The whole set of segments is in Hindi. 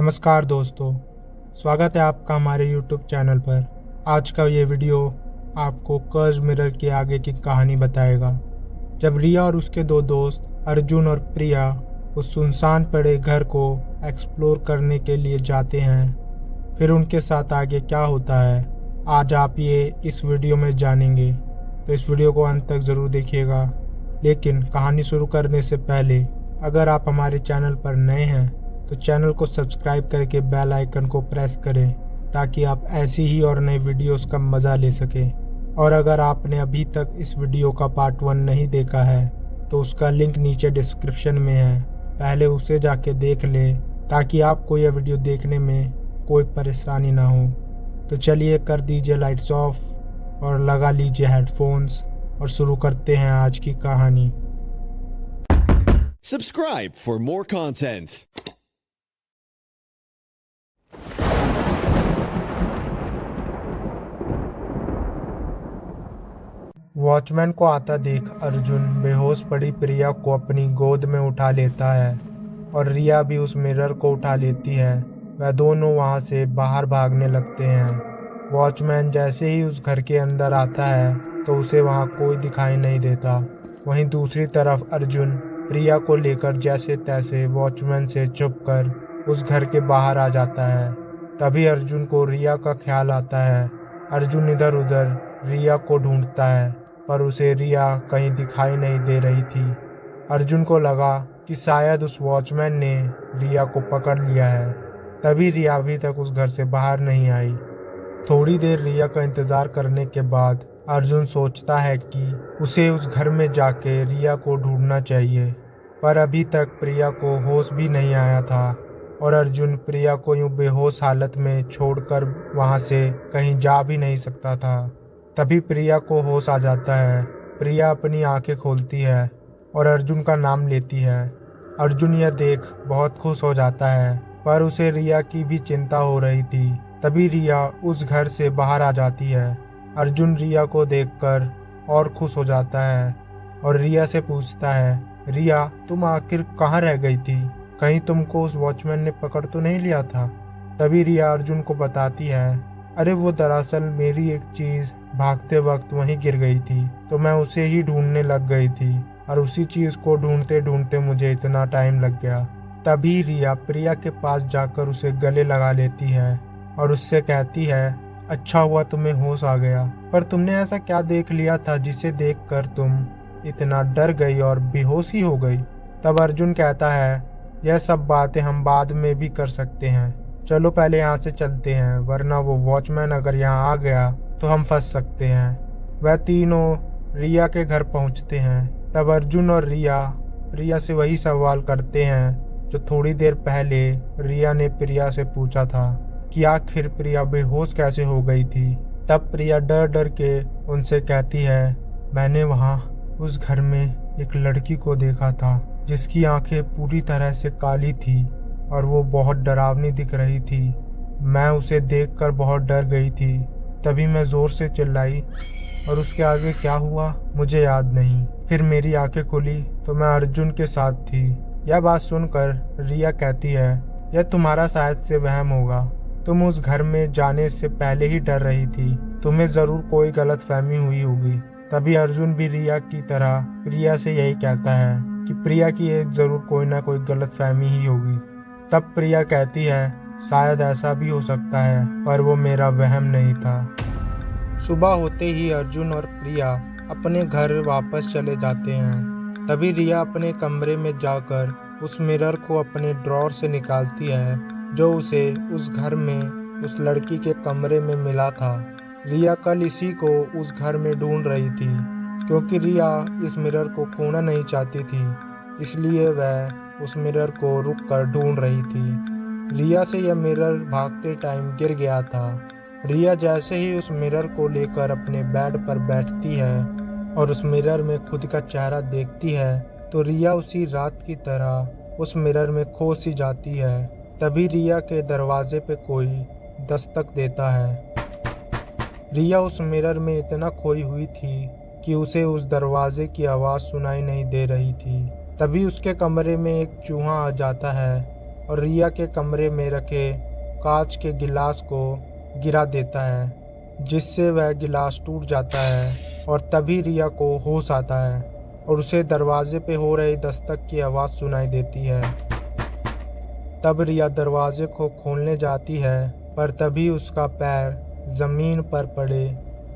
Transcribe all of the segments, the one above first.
नमस्कार दोस्तों, स्वागत है आपका हमारे YouTube चैनल पर। आज का ये वीडियो आपको कर्ज मिरर के आगे की कहानी बताएगा। जब रिया और उसके दो दोस्त अर्जुन और प्रिया उस सुनसान पड़े घर को एक्सप्लोर करने के लिए जाते हैं, फिर उनके साथ आगे क्या होता है आज आप ये इस वीडियो में जानेंगे। तो इस वीडियो को अंत तक ज़रूर देखिएगा। लेकिन कहानी शुरू करने से पहले अगर आप हमारे चैनल पर नए हैं तो चैनल को सब्सक्राइब करके बेल आइकन को प्रेस करें ताकि आप ऐसी ही और नई वीडियोस का मज़ा ले सकें। और अगर आपने अभी तक इस वीडियो का पार्ट 1 नहीं देखा है तो उसका लिंक नीचे डिस्क्रिप्शन में है, पहले उसे जाके देख लें ताकि आपको यह वीडियो देखने में कोई परेशानी ना हो। तो चलिए कर दीजिए लाइट्स ऑफ और लगा लीजिए हेडफोन्स और शुरू करते हैं आज की कहानी। Subscribe for more content. Watchman को आता देख अर्जुन बेहोश पड़ी प्रिया को अपनी गोद में उठा लेता है और रिया भी उस मिरर को उठा लेती है। वह दोनों वहां से बाहर भागने लगते हैं। वॉचमैन जैसे ही उस घर के अंदर आता है तो उसे वहां कोई दिखाई नहीं देता। वहीं दूसरी तरफ अर्जुन प्रिया को लेकर जैसे तैसे वॉचमैन से छुपकर उस घर के बाहर आ जाता है। तभी अर्जुन को रिया का ख्याल आता है। अर्जुन इधर उधर रिया को ढूंढता है पर उसे रिया कहीं दिखाई नहीं दे रही थी। अर्जुन को लगा कि शायद उस वॉचमैन ने रिया को पकड़ लिया है, तभी रिया अभी तक उस घर से बाहर नहीं आई। थोड़ी देर रिया का इंतज़ार करने के बाद अर्जुन सोचता है कि उसे उस घर में जाके रिया को ढूंढना चाहिए, पर अभी तक प्रिया को होश भी नहीं आया था और अर्जुन प्रिया को यूं बेहोश हालत में छोड़कर वहां से कहीं जा भी नहीं सकता था। तभी प्रिया को होश आ जाता है। प्रिया अपनी आंखें खोलती है और अर्जुन का नाम लेती है। अर्जुन यह देख बहुत खुश हो जाता है, पर उसे रिया की भी चिंता हो रही थी। तभी रिया उस घर से बाहर आ जाती है। अर्जुन रिया को देखकर और खुश हो जाता है और रिया से पूछता है, रिया तुम आखिर कहाँ रह गई थी? कहीं तुमको उस वॉचमैन ने पकड़ तो नहीं लिया था? तभी रिया अर्जुन को बताती है, अरे वो दरअसल मेरी एक चीज़ भागते वक्त वहीं गिर गई थी, तो मैं उसे ही ढूंढने लग गई थी और उसी चीज़ को ढूंढते ढूंढते मुझे इतना टाइम लग गया। तभी रिया प्रिया के पास जाकर उसे गले लगा लेती है और उससे कहती है, अच्छा हुआ तुम्हें होश आ गया, पर तुमने ऐसा क्या देख लिया था जिसे देखकर तुम इतना डर गई और बेहोश ही हो गई? तब अर्जुन कहता है, यह सब बातें हम बाद में भी कर सकते हैं, चलो पहले यहाँ से चलते हैं, वरना वो वॉचमैन अगर यहाँ आ गया तो हम फंस सकते हैं। वह तीनों रिया के घर पहुँचते हैं। तब अर्जुन और रिया प्रिया से वही सवाल करते हैं जो थोड़ी देर पहले रिया ने प्रिया से पूछा था कि आखिर प्रिया बेहोश कैसे हो गई थी। तब प्रिया डर डर के उनसे कहती है, मैंने वहाँ उस घर में एक लड़की को देखा था जिसकी आंखें पूरी तरह से काली थी और वो बहुत डरावनी दिख रही थी। मैं उसे देखकर बहुत डर गई थी। तभी मैं ज़ोर से चिल्लाई और उसके आगे क्या हुआ मुझे याद नहीं। फिर मेरी आंखें खुली तो मैं अर्जुन के साथ थी। यह बात सुनकर रिया कहती है, यह तुम्हारा शायद से वहम होगा, तुम उस घर में जाने से पहले ही डर रही थी, तुम्हें ज़रूर कोई गलतफहमी हुई होगी। तभी अर्जुन भी रिया की तरह प्रिया से यही कहता है कि प्रिया की ये ज़रूर कोई ना कोई गलतफहमी ही होगी। तब प्रिया कहती है, शायद ऐसा भी हो सकता है, पर वो मेरा वहम नहीं था। सुबह होते ही अर्जुन और प्रिया अपने घर वापस चले जाते हैं। तभी रिया अपने कमरे में जाकर उस मिरर को अपने ड्रॉर से निकालती है जो उसे उस घर में उस लड़की के कमरे में मिला था। रिया कल इसी को उस घर में ढूंढ रही थी, क्योंकि रिया इस मिरर को खोना नहीं चाहती थी, इसलिए वह उस मिरर को रुक कर ढूंढ रही थी। रिया से यह मिरर भागते टाइम गिर गया था। रिया जैसे ही उस मिरर को लेकर अपने बेड पर बैठती है और उस मिरर में खुद का चेहरा देखती है तो रिया उसी रात की तरह उस मिरर में खो सी जाती है। तभी रिया के दरवाजे पे कोई दस्तक देता है। रिया उस मिरर में इतना खोई हुई थी कि उसे उस दरवाजे की आवाज़ सुनाई नहीं दे रही थी। तभी उसके कमरे में एक चूहा आ जाता है और रिया के कमरे में रखे कांच के गिलास को गिरा देता है, जिससे वह गिलास टूट जाता है। और तभी रिया को होश आता है और उसे दरवाजे पे हो रही दस्तक की आवाज़ सुनाई देती है। तब रिया दरवाजे को खोलने जाती है, पर तभी उसका पैर जमीन पर पड़े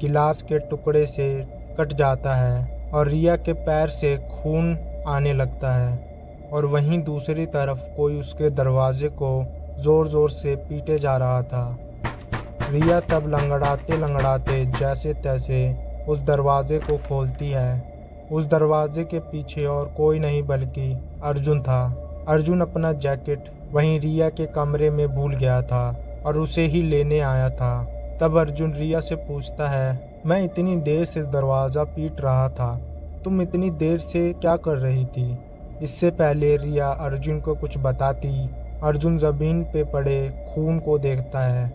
गिलास के टुकड़े से कट जाता है और रिया के पैर से खून आने लगता है। और वहीं दूसरी तरफ कोई उसके दरवाजे को जोर जोर से पीटे जा रहा था। रिया तब लंगड़ाते लंगड़ाते जैसे तैसे उस दरवाजे को खोलती है। उस दरवाजे के पीछे और कोई नहीं बल्कि अर्जुन था। अर्जुन अपना जैकेट वहीं रिया के कमरे में भूल गया था और उसे ही लेने आया था। तब अर्जुन रिया से पूछता है, मैं इतनी देर से दरवाज़ा पीट रहा था, तुम इतनी देर से क्या कर रही थी? इससे पहले रिया अर्जुन को कुछ बताती, अर्जुन ज़मीन पे पड़े खून को देखता है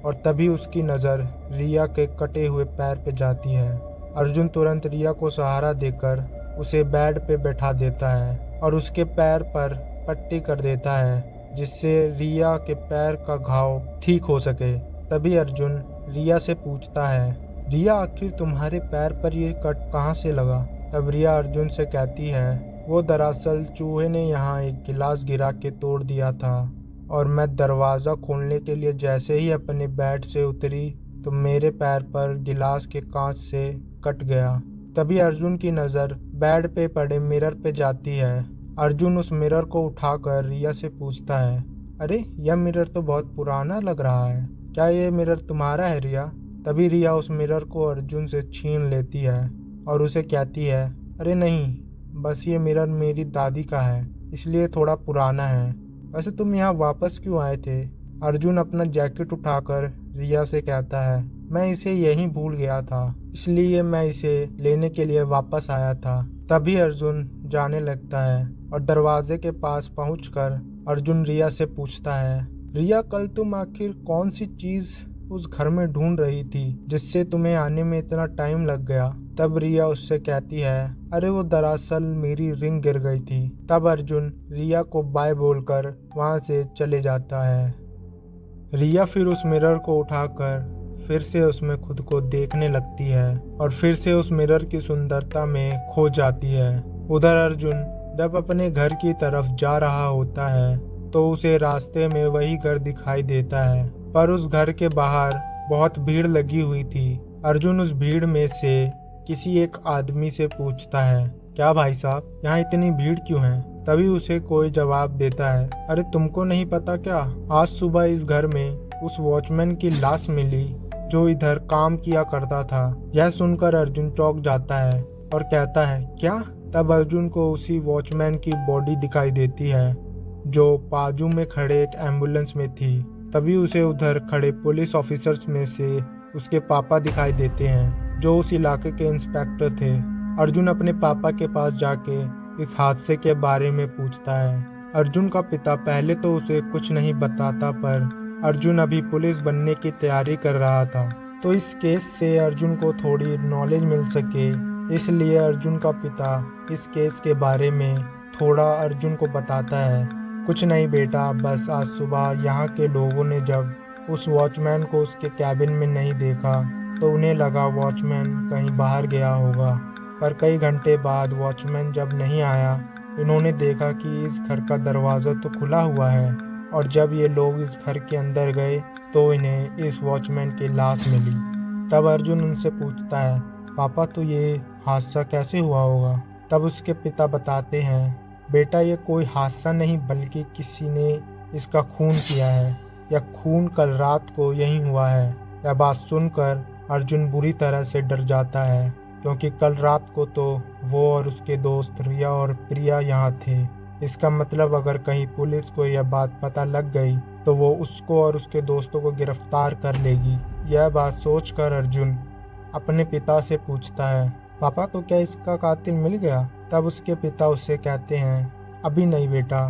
और तभी उसकी नज़र रिया के कटे हुए पैर पे जाती है। अर्जुन तुरंत रिया को सहारा देकर उसे बेड पे बैठा देता है और उसके पैर पर पट्टी कर देता है, जिससे रिया के पैर का घाव ठीक हो सके। तभी अर्जुन रिया से पूछता है, रिया आखिर तुम्हारे पैर पर ये कट कहाँ से लगा? तब रिया अर्जुन से कहती है, वो दरअसल चूहे ने यहाँ एक गिलास गिरा के तोड़ दिया था और मैं दरवाज़ा खोलने के लिए जैसे ही अपने बेड से उतरी तो मेरे पैर पर गिलास के कांच से कट गया। तभी अर्जुन की नज़र बेड पे पड़े मिरर पे जाती है। अर्जुन उस मिरर को उठाकर रिया से पूछता है, अरे यह मिरर तो बहुत पुराना लग रहा है, क्या ये मिरर तुम्हारा है रिया? तभी रिया उस मिरर को अर्जुन से छीन लेती है और उसे कहती है, अरे नहीं, बस ये मिरर मेरी दादी का है, इसलिए थोड़ा पुराना है। वैसे तुम यहाँ वापस क्यों आए थे? अर्जुन अपना जैकेट उठाकर रिया से कहता है, मैं इसे यहीं भूल गया था, इसलिए मैं इसे लेने के लिए वापस आया था। तभी अर्जुन जाने लगता है और दरवाजे के पास पहुंचकर अर्जुन रिया से पूछता है, रिया कल तुम आखिर कौन सी चीज़ उस घर में ढूंढ रही थी जिससे तुम्हें आने में इतना टाइम लग गया? तब रिया उससे कहती है, अरे वो दरअसल मेरी रिंग गिर गई थी। तब अर्जुन रिया को बाय बोलकर वहाँ से चले जाता है। रिया फिर उस मिरर को उठाकर फिर से उसमें खुद को देखने लगती है और फिर से उस मिरर की सुंदरता में खो जाती है। उधर अर्जुन जब अपने घर की तरफ जा रहा होता है तो उसे रास्ते में वही घर दिखाई देता है, पर उस घर के बाहर बहुत भीड़ लगी हुई थी। अर्जुन उस भीड़ में से किसी एक आदमी से पूछता है, क्या भाई साहब, यहाँ इतनी भीड़ क्यों है? तभी उसे कोई जवाब देता है, अरे तुमको नहीं पता क्या, आज सुबह इस घर में उस वॉचमैन की लाश मिली जो इधर काम किया करता था। यह सुनकर अर्जुन चौंक जाता है और कहता है, क्या? तब अर्जुन को उसी वॉचमैन की बॉडी दिखाई देती है जो बाजू में खड़े एक एम्बुलेंस में थी। तभी उसे उधर खड़े पुलिस ऑफिसर्स में से उसके पापा दिखाई देते हैं जो उस इलाके के इंस्पेक्टर थे। अर्जुन अपने पापा के पास जाके इस हादसे के बारे में पूछता है। अर्जुन का पिता पहले तो उसे कुछ नहीं बताता, पर अर्जुन अभी पुलिस बनने की तैयारी कर रहा था, तो इस केस से अर्जुन को थोड़ी नॉलेज मिल सके, इसलिए अर्जुन का पिता इस केस के बारे में थोड़ा अर्जुन को बताता है। कुछ नहीं बेटा, बस आज सुबह यहाँ के लोगों ने जब उस वॉचमैन को उसके कैबिन में नहीं देखा तो उन्हें लगा वॉचमैन कहीं बाहर गया होगा, पर कई घंटे बाद वॉचमैन जब नहीं आया, इन्होंने देखा कि इस घर का दरवाज़ा तो खुला हुआ है और जब ये लोग इस घर के अंदर गए तो इन्हें इस वॉचमैन की लाश मिली। तब अर्जुन उनसे पूछता है, पापा तो ये हादसा कैसे हुआ होगा? तब उसके पिता बताते हैं, बेटा ये कोई हादसा नहीं बल्कि किसी ने इसका खून किया है। यह खून कल रात को यहीं हुआ है। यह बात सुनकर अर्जुन बुरी तरह से डर जाता है, क्योंकि कल रात को तो वो और उसके दोस्त रिया और प्रिया यहाँ थे। इसका मतलब अगर कहीं पुलिस को यह बात पता लग गई तो वो उसको और उसके दोस्तों को गिरफ्तार कर लेगी। यह बात सोचकर अर्जुन अपने पिता से पूछता है, पापा तो क्या इसका कातिल मिल गया? तब उसके पिता उससे कहते हैं, अभी नहीं बेटा,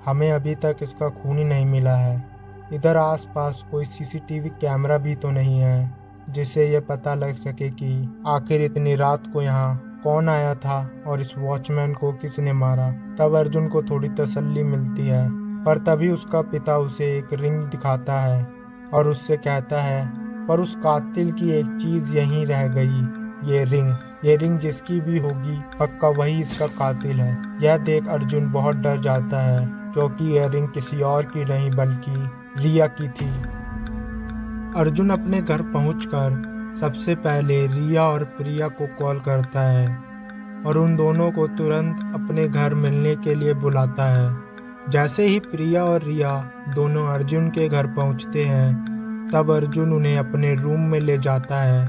हमें अभी तक इसका खून ही नहीं मिला है। इधर आसपास कोई सीसीटीवी कैमरा भी तो नहीं है जिससे यह पता लग सके कि आखिर इतनी रात को यहाँ कौन आया था और इस वॉचमैन को किसने मारा। तब अर्जुन को थोड़ी तसल्ली मिलती है पर तभी उसका पिता उसे एक रिंग दिखाता है और उससे कहता है, पर उस कातिल की एक चीज़ यहीं रह गई, ये रिंग जिसकी भी होगी पक्का वही इसका कातिल है। यह देख अर्जुन बहुत डर जाता है क्योंकि यह रिंग किसी और की नहीं बल्कि रिया की थी। अर्जुन अपने घर पहुंचकर सबसे पहले रिया और प्रिया को कॉल करता है और उन दोनों को तुरंत अपने घर मिलने के लिए बुलाता है। जैसे ही प्रिया और रिया दोनों अर्जुन के घर पहुंचते हैं, तब अर्जुन उन्हें अपने रूम में ले जाता है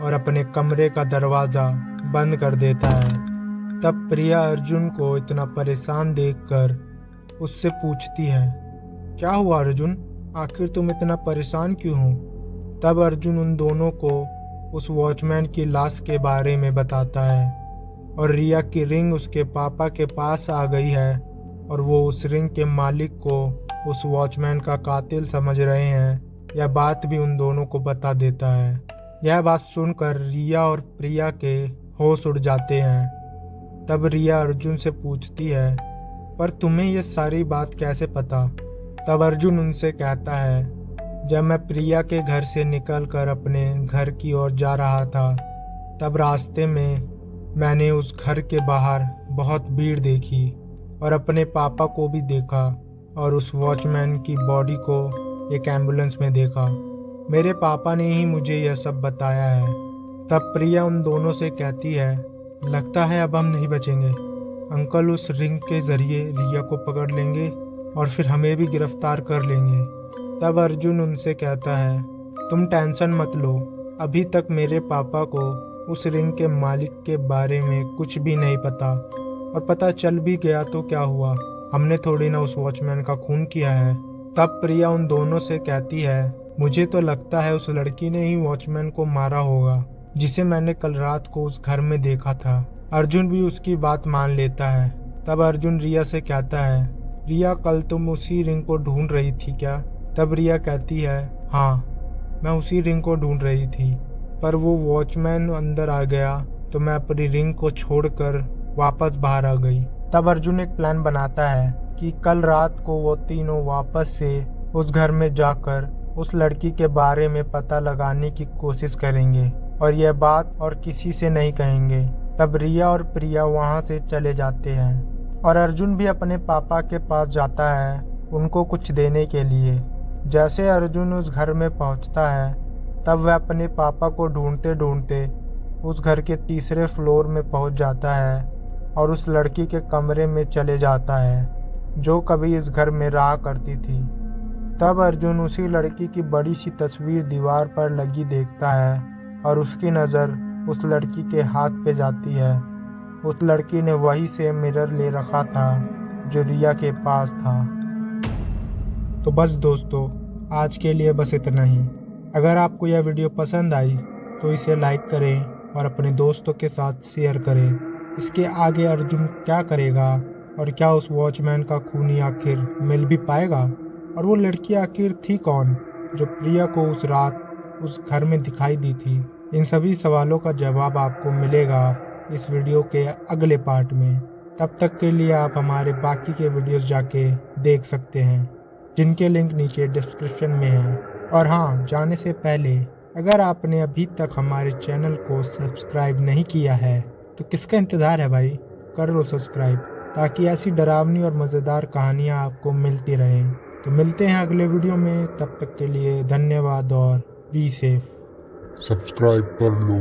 और अपने कमरे का दरवाज़ा बंद कर देता है। तब प्रिया अर्जुन को इतना परेशान देखकर उससे पूछती है, क्या हुआ अर्जुन, आखिर तुम इतना परेशान क्यों हो? तब अर्जुन उन दोनों को उस वॉचमैन की लाश के बारे में बताता है और रिया की रिंग उसके पापा के पास आ गई है और वो उस रिंग के मालिक को उस वॉचमैन का कातिल समझ रहे हैं। यह बात भी उन दोनों को बता देता है। यह बात सुनकर रिया और प्रिया के होश उड़ जाते हैं। तब रिया अर्जुन से पूछती है, पर तुम्हें ये सारी बात कैसे पता? तब अर्जुन उनसे कहता है, जब मैं प्रिया के घर से निकलकर अपने घर की ओर जा रहा था, तब रास्ते में मैंने उस घर के बाहर बहुत भीड़ देखी और अपने पापा को भी देखा और उस वॉचमैन की बॉडी को एक एम्बुलेंस में देखा। मेरे पापा ने ही मुझे यह सब बताया है। तब प्रिया उन दोनों से कहती है, लगता है अब हम नहीं बचेंगे। अंकल उस रिंग के जरिए रिया को पकड़ लेंगे और फिर हमें भी गिरफ्तार कर लेंगे। तब अर्जुन उनसे कहता है, तुम टेंशन मत लो, अभी तक मेरे पापा को उस रिंग के मालिक के बारे में कुछ भी नहीं पता, और पता चल भी गया तो क्या हुआ, हमने थोड़ी ना उस वॉचमैन का खून किया है। तब प्रिया उन दोनों से कहती है, मुझे तो लगता है उस लड़की ने ही वॉचमैन को मारा होगा जिसे मैंने कल रात को उस घर में देखा था। अर्जुन भी उसकी बात मान लेता है। तब अर्जुन रिया से कहता है, रिया कल तुम उसी रिंग को ढूंढ रही थी क्या? तब रिया कहती है, हाँ मैं उसी रिंग को ढूंढ रही थी, पर वो वॉचमैन अंदर आ गया तो मैं अपनी रिंग को छोड़कर वापस बाहर आ गई। तब अर्जुन एक प्लान बनाता है कि कल रात को वो तीनों वापस से उस घर में जाकर उस लड़की के बारे में पता लगाने की कोशिश करेंगे और यह बात और किसी से नहीं कहेंगे। तब रिया और प्रिया वहां से चले जाते हैं और अर्जुन भी अपने पापा के पास जाता है उनको कुछ देने के लिए। जैसे अर्जुन उस घर में पहुंचता है, तब वह अपने पापा को ढूंढते ढूंढते उस घर के तीसरे फ्लोर में पहुंच जाता है और उस लड़की के कमरे में चले जाता है जो कभी इस घर में रहा करती थी। तब अर्जुन उसी लड़की की बड़ी सी तस्वीर दीवार पर लगी देखता है और उसकी नज़र उस लड़की के हाथ पे जाती है। उस लड़की ने वही से मिरर ले रखा था जो रिया के पास था। तो बस दोस्तों, आज के लिए बस इतना ही। अगर आपको यह वीडियो पसंद आई तो इसे लाइक करें और अपने दोस्तों के साथ शेयर करें। इसके आगे अर्जुन क्या करेगा और क्या उस वॉचमैन का खूनी आखिर मिल भी पाएगा, और वो लड़की आखिर थी कौन जो प्रिया को उस रात उस घर में दिखाई दी थी? इन सभी सवालों का जवाब आपको मिलेगा इस वीडियो के अगले पार्ट में। तब तक के लिए आप हमारे बाकी के वीडियोस जाके देख सकते हैं जिनके लिंक नीचे डिस्क्रिप्शन में है। और हाँ, जाने से पहले अगर आपने अभी तक हमारे चैनल को सब्सक्राइब नहीं किया है तो किसका इंतज़ार है भाई, कर लो सब्सक्राइब ताकि ऐसी डरावनी और मज़ेदार कहानियाँ आपको मिलती रहें। तो मिलते हैं अगले वीडियो में, तब तक के लिए धन्यवाद और बी सेफ। सब्सक्राइब कर लो।